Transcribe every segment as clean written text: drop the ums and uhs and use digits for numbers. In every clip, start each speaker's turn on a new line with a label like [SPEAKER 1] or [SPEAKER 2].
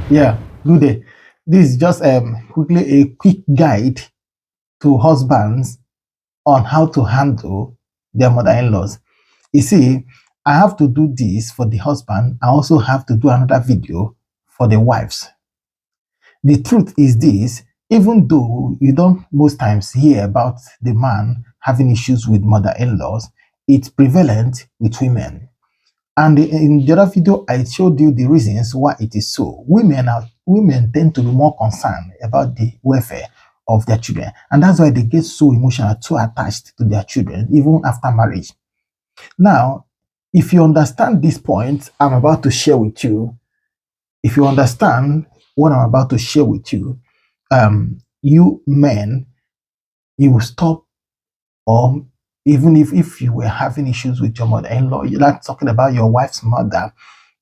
[SPEAKER 1] Yeah, good day. This is just quickly a quick guide to husbands on how to handle their mother-in-laws. You see, I have to do this for the husband. I also have to do another video for the wives. The truth is this, even though you don't most times hear about the man having issues with mother-in-laws, it's prevalent with women. And in the other video, I showed you the reasons why it is so. Women tend to be more concerned about the welfare of their children, and that's why they get so emotional, so attached to their children, even after marriage. Now, if you understand this point I'm about to share with you, if you understand what I'm about to share with you, you men, you will stop, or even if you were having issues with your mother-in-law, you're not talking about your wife's mother,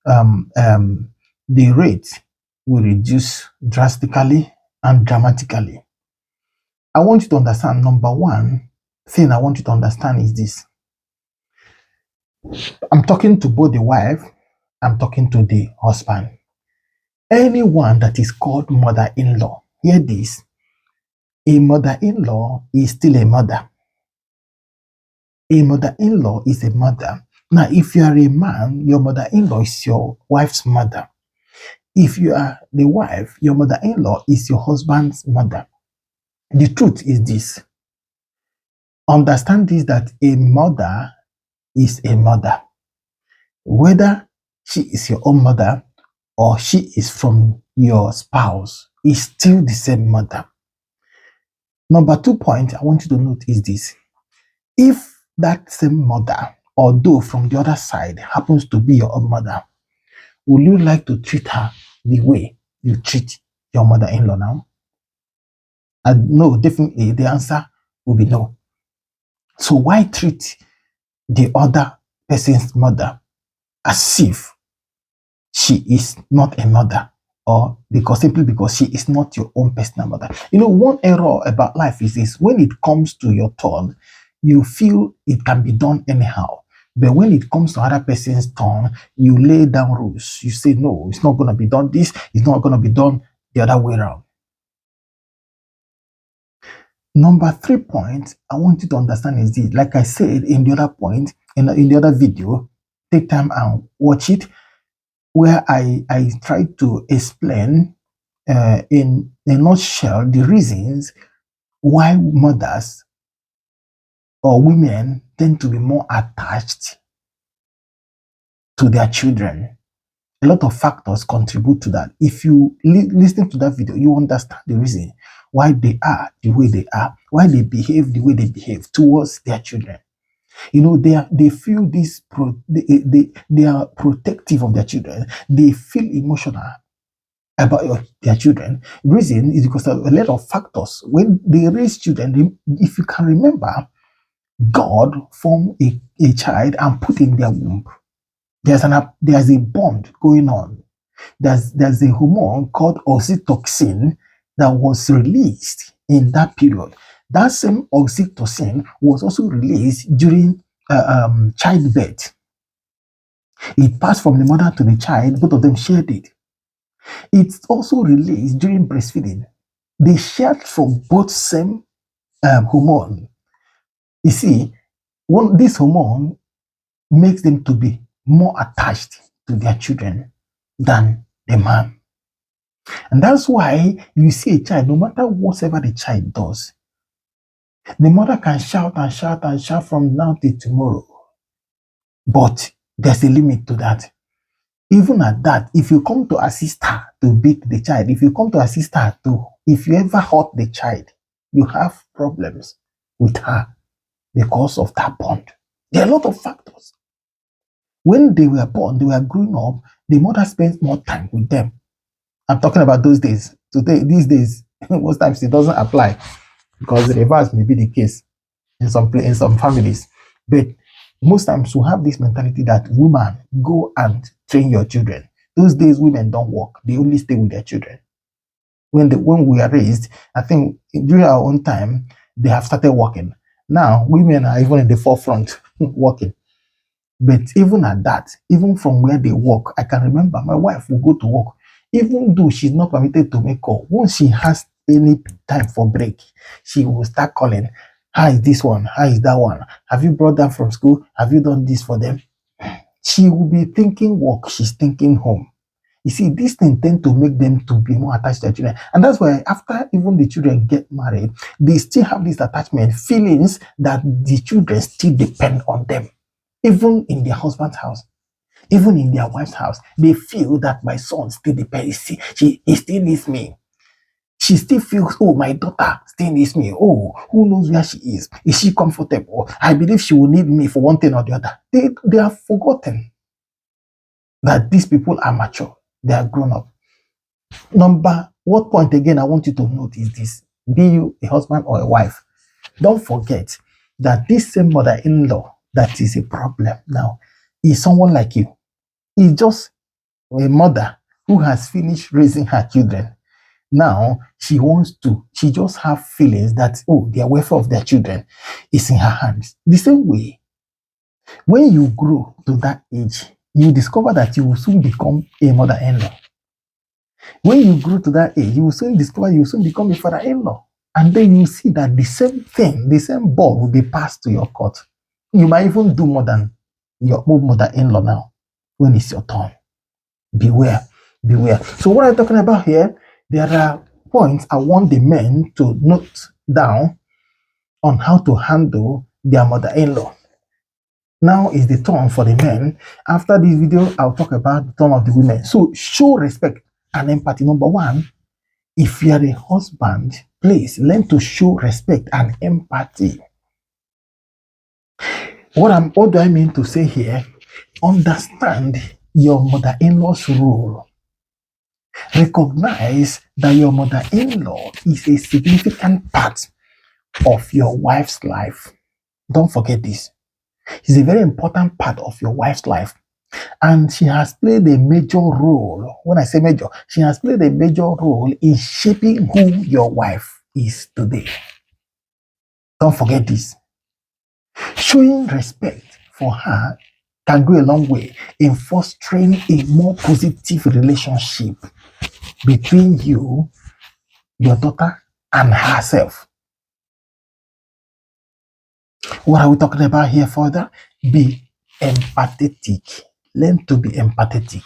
[SPEAKER 1] um, um, the rate will reduce drastically and dramatically. I want you to understand, number one thing I want you to understand is this. I'm talking to both the wife, I'm talking to the husband. Anyone that is called mother-in-law, hear this, a mother-in-law is still a mother. A mother-in-law is a mother. Now, if you are a man, your mother-in-law is your wife's mother. If you are the wife, your mother-in-law is your husband's mother. The truth is this. Understand this, that a mother is a mother. Whether she is your own mother or she is from your spouse, is still the same mother. Number 2 point I want you to note is this. If that same mother, although from the other side, happens to be your own mother, would you like to treat her the way you treat your mother-in-law now? And no, definitely the answer will be no. So why treat the other person's mother as if she is not a mother, or simply because she is not your own personal mother? You know, one error about life is this: when it comes to your turn, you feel it can be done anyhow. But when it comes to other person's turn, you lay down rules. You say, no, it's not going to be done this, it's not going to be done the other way around. Number 3 point I want you to understand is this. Like I said in the other point, in the other video, take time and watch it, where I try to explain in a nutshell the reasons why mothers or women tend to be more attached to their children. A lot of factors contribute to that. If you listen to that video, you understand the reason why they are the way they are, why they behave the way they behave towards their children. You know, they feel this, they are protective of their children. They feel emotional about their children. The reason is because of a lot of factors. When they raise children, if you can remember, God formed a child and put in their womb. There's a bond going on. There's a hormone called oxytocin that was released in that period. That same oxytocin was also released during childbirth. It passed from the mother to the child. Both of them shared it. It's also released during breastfeeding. They shared from both same hormone. You see, this hormone makes them to be more attached to their children than the man. And that's why you see a child, no matter whatever the child does, the mother can shout and shout and shout from now till tomorrow. But there's a limit to that. Even at that, if you come to assist her to beat the child, if you come to assist her if you ever hurt the child, you have problems with her because of that bond. There are a lot of factors. When they were born, they were growing up, the mother spends more time with them. I'm talking about those days. Today, these days, most times it doesn't apply, because the reverse may be the case in some families. But most times we have this mentality that women go and train your children. Those days women don't work; they only stay with their children. When we are raised, I think during our own time they have started working. Now women are even in the forefront working. But even at that, even from where they work, I can remember my wife will go to work. Even though she's not permitted to make call, once she has any time for break, she will start calling. How is this one? How is that one? Have you brought them from school? Have you done this for them? She will be thinking work, she's thinking home. You see, this thing tend to make them to be more attached to their children. And that's why after even the children get married, they still have this attachment, feelings that the children still depend on them. Even in their husband's house, even in their wife's house, they feel that my son still depends. He still needs me. She still feels, oh, my daughter still needs me. Oh, who knows where she is? Is she comfortable? I believe she will need me for one thing or the other. They have forgotten that these people are mature. They are grown up. What point again I want you to note is this. Be you a husband or a wife, don't forget that this same mother-in-law that is a problem now is someone like you. Is just a mother who has finished raising her children. Now she just have feelings that, oh, the welfare of their children is in her hands. The same way, when you grow to that age, you discover that you will soon become a mother-in-law. When you grow to that age, you will soon discover you will soon become a father-in-law. And then you see that the same thing, the same ball will be passed to your court. You might even do more than your mother-in-law now when it's your turn. Beware, beware. So what I'm talking about here, there are points I want the men to note down on how to handle their mother-in-law. Now is the turn for the men. After this video, I'll talk about the turn of the women. So show respect and empathy. Number one, if you are a husband, please learn to show respect and empathy. What do I mean to say here? Understand your mother-in-law's role. Recognize that your mother-in-law is a significant part of your wife's life. Don't forget this. She's a very important part of your wife's life. And she has played a major role. When I say major, she has played a major role in shaping who your wife is today. Don't forget this. Showing respect for her can go a long way in fostering a more positive relationship between you, your daughter, and herself. What are we talking about here further? Be empathetic. Learn to be empathetic.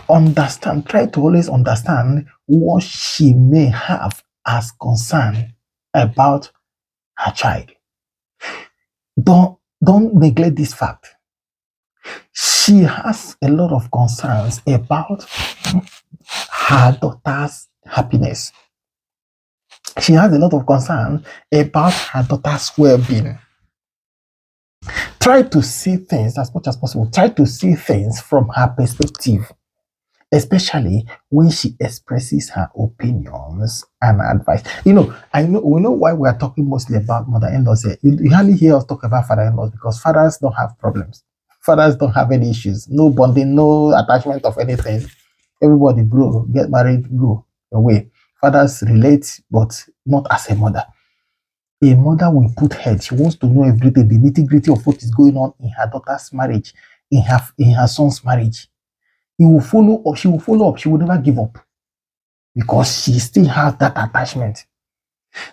[SPEAKER 1] Understand, try to always understand what she may have as concern about her child. Don't neglect this fact. She has a lot of concerns about her daughter's happiness. She has a lot of concern about her daughter's well-being. Try to see things as much as possible. Try to see things from her perspective, especially when she expresses her opinions and advice. We know why we are talking mostly about mother-in-laws here. You hardly hear us talk about father-in-laws because fathers don't have problems. Fathers don't have any issues. No bonding, no attachment of anything. Everybody grow, get married, go away. Fathers relate, but not as a mother. A mother will put head. She wants to know everything, the nitty-gritty of what is going on in her daughter's marriage, in her son's marriage. She will follow up. She will never give up because she still has that attachment.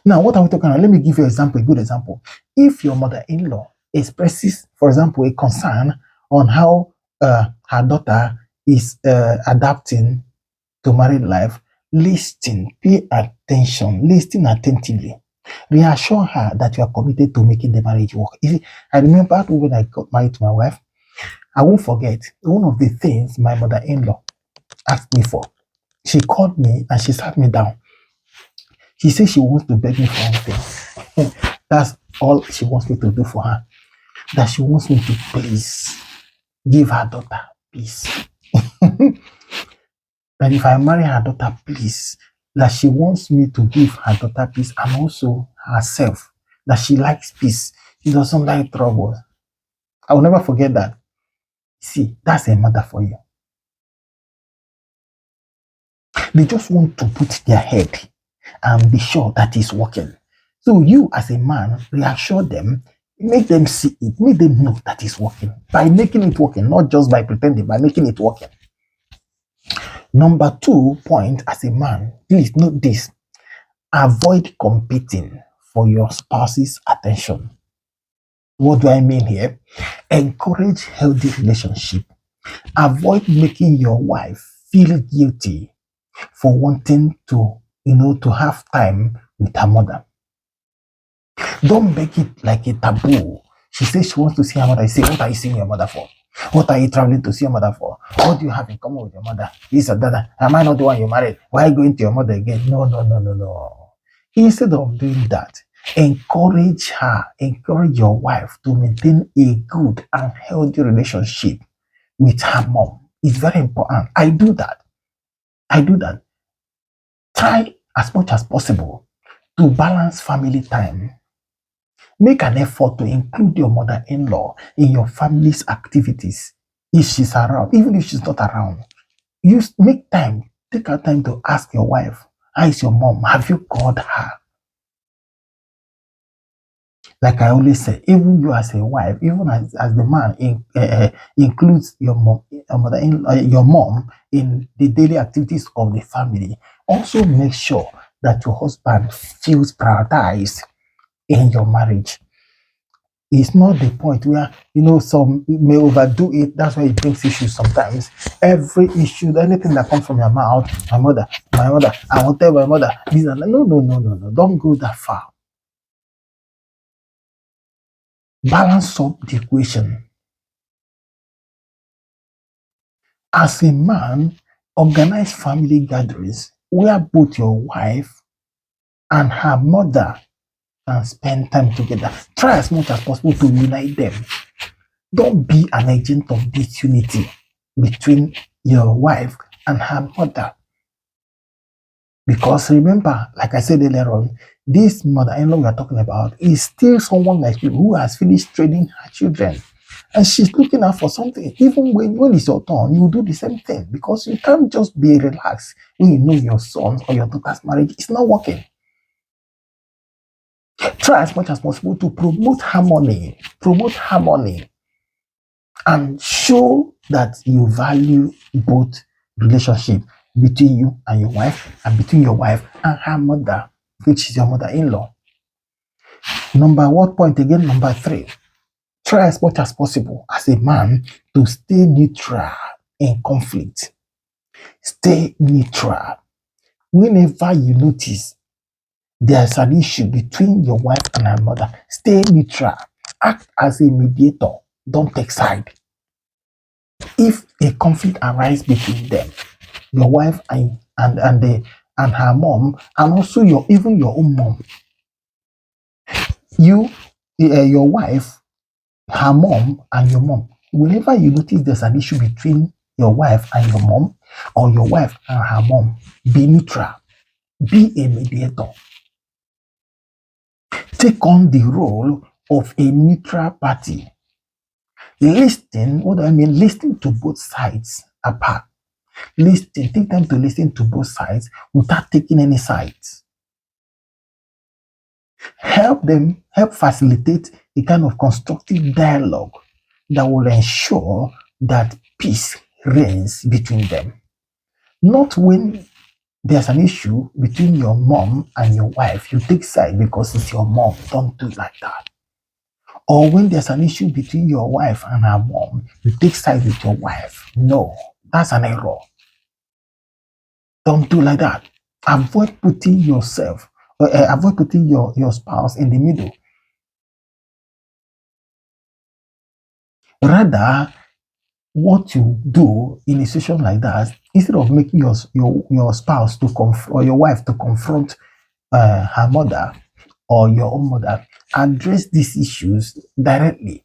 [SPEAKER 1] Now, what are we talking about? Let me give you a good example. If your mother-in-law expresses, for example, a concern on how her daughter is adapting to married life, listen, pay attention, listen attentively. Reassure her that you are committed to making the marriage work. I remember when I got married to my wife, I won't forget one of the things my mother-in-law asked me for. She called me and she sat me down. She said she wants to beg me for anything. That's all she wants me to do for her. That she wants me to please give her daughter peace. That if I marry her daughter, please, that she wants me to give her daughter peace and also herself. That she likes peace. She doesn't like trouble. I will never forget that. See, that's a mother for you. They just want to put their head and be sure that it's working. So you as a man, reassure them, make them see it, make them know that it's working. By making it working, not just by pretending, by making it working. Number 2 point, as a man, please note this: avoid competing for your spouse's attention. What do I mean here? Encourage healthy relationship. Avoid making your wife feel guilty for wanting to, to have time with her mother. Don't make it like a taboo. She says she wants to see her mother. You say, what are you seeing your mother for? What are you traveling to see your mother for? What do you have in common with your mother? This or that. Am I not the one you married? Why are you going to your mother again? No, no, no, no, no. Instead of doing that, encourage her, encourage your wife to maintain a good and healthy relationship with her mom. It's very important. I do that. I do that. Try as much as possible to balance family time. Make an effort to include your mother-in-law in your family's activities if she's around, even if she's not around. Use make time, take out time to ask your wife, how is your mom? Have you called her? Like I always say, even you as a wife, even as the man includes your mom, your mom in the daily activities of the family. Also make sure that your husband feels prioritized in your marriage. It's not the point where some may overdo it. That's why it brings issues sometimes. Every issue, anything that comes from your mouth, my mother, I will tell my mother. This and that. No, no, no, no, no. Don't go that far. Balance up the equation. As a man, organize family gatherings where both your wife and her mother can spend time together. Try as much as possible to unite them. Don't be an agent of disunity between your wife and her mother. Because remember, like I said earlier on, this mother-in-law we are talking about is still someone like you who has finished training her children. And she's looking out for something. Even when it's your turn, you do the same thing. Because you can't just be relaxed when you know your son's or your daughter's marriage is not working. Try as much as possible to promote harmony. Promote harmony. And show that you value both relationship between you and your wife, and between your wife and her mother, which is your mother-in-law. What point again? Number 3. Try as much as possible as a man to stay neutral in conflict. Stay neutral. Whenever you notice there's an issue between your wife and her mother, stay neutral. Act as a mediator. Don't take side. If a conflict arises between them, your wife and her mom, and also even your own mom, your wife, her mom, and your mom, whenever you notice there's an issue between your wife and your mom, or your wife and her mom, be neutral. Be a mediator. Take on the role of a neutral party. Listen. What do I mean? Listen to both sides apart. Listen. Take time to listen to both sides without taking any sides. Help facilitate a kind of constructive dialogue that will ensure that peace reigns between them. Not when there's an issue between your mom and your wife, you take side because it's your mom. Don't do it like that. Or when there's an issue between your wife and her mom, you take side with your wife. No, that's an error. Don't do like that. Avoid putting your spouse in the middle. Rather, what you do in a situation like that, instead of making your spouse or your wife to confront her mother or your own mother, address these issues directly.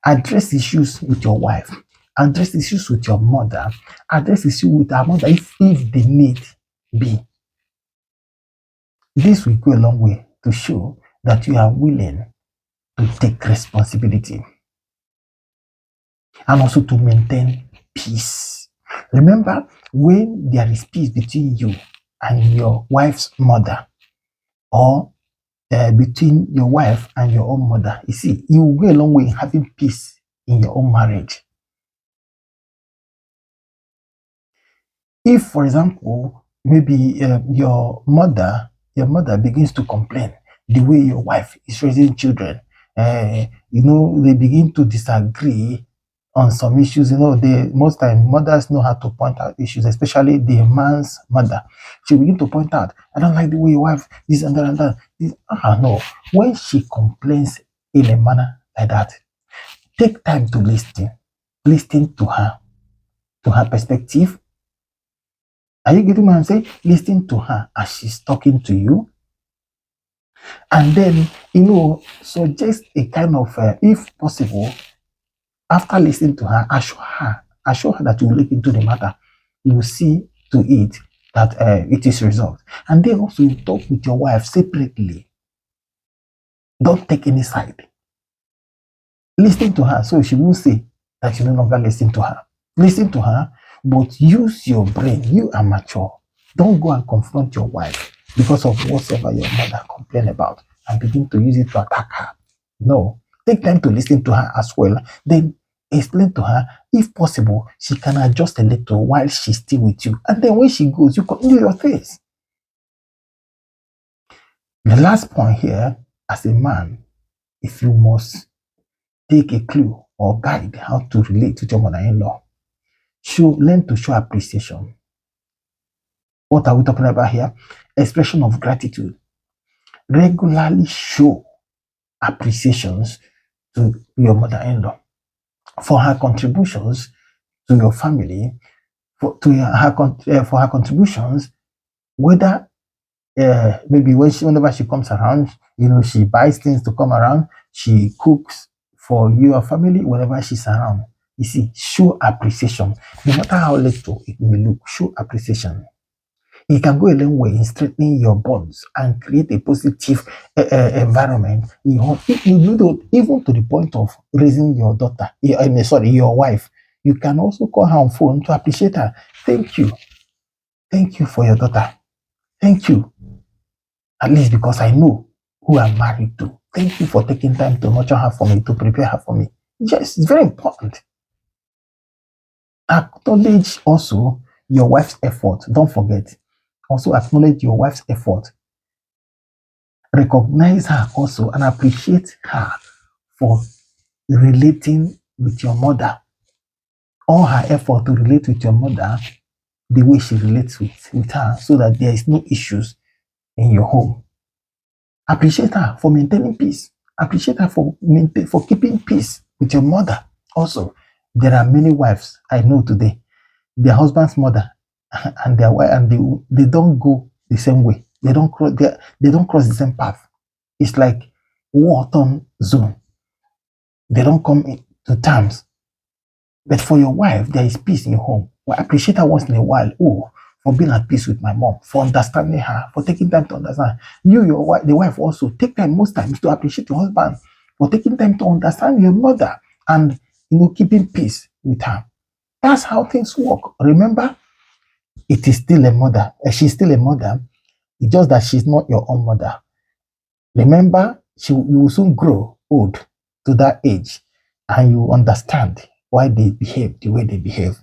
[SPEAKER 1] Address issues with your wife. Address issues with your mother. Address issues with her mother if the need be. This will go a long way to show that you are willing to take responsibility and also to maintain peace. Remember, when there is peace between you and your wife's mother, or between your wife and your own mother, you see, you will go a long way in having peace in your own marriage. If, for example, maybe your mother begins to complain the way your wife is raising children, they begin to disagree on some issues. They most time mothers know how to point out issues, especially the man's mother. She begin to point out, I don't like the way your wife this and that and that. No. When she complains in a manner like that, take time to listen. Listen to her perspective. Are you getting what I'm saying? Listen to her as she's talking to you. And then, suggest a kind of, if possible, after listening to her, assure her that you will look into the matter. You will see to it that it is resolved. And then also you talk with your wife separately. Don't take any side. Listen to her so she won't say that you no longer listen to her. Listen to her, but use your brain. You are mature. Don't go and confront your wife because of whatever your mother complained about and begin to use it to attack her. No. Take time to listen to her as well. Then explain to her, if possible, she can adjust a little while she's still with you. And then when she goes, you continue your things. The last point here, as a man, if you must take a clue or guide how to relate with your mother-in-law, learn to show appreciation. What are we talking about here? Expression of gratitude. Regularly show appreciations to your mother-in-law for her contributions to your family, for her contributions, whether maybe whenever she comes around, she buys things to come around, she cooks for your family whenever she's around. You see, show appreciation. No matter how little it may look, show appreciation. It can go a long way in strengthening your bonds and create a positive environment. Even to the point of raising your daughter, your wife. You can also call her on phone to appreciate her. Thank you. Thank you for your daughter. Thank you. At least because I know who I'm married to. Thank you for taking time to nurture her for me, to prepare her for me. Yes, it's very important. Acknowledge also your wife's effort. Don't forget. Also acknowledge your wife's effort. Recognize her also and appreciate her for relating with your mother. All her effort to relate with your mother the way she relates with her, so that there is no issues in your home. Appreciate her for maintaining peace. Appreciate her for keeping peace with your mother. Also, there are many wives I know today, their husband's mother and their wife, and they don't go the same way. They don't cross the same path. It's like war-torn zone. They don't come to terms. But for your wife, there is peace in your home. Well, appreciate her once in a while. Oh, for being at peace with my mom, for understanding her, for taking time to understand. Your wife, the wife also take time most times to appreciate your husband for taking time to understand your mother and keeping peace with her. That's how things work. Remember, it is still a mother. She's still a mother. It's just that she's not your own mother. Remember, you will soon grow old to that age, and you understand why they behave the way they behave.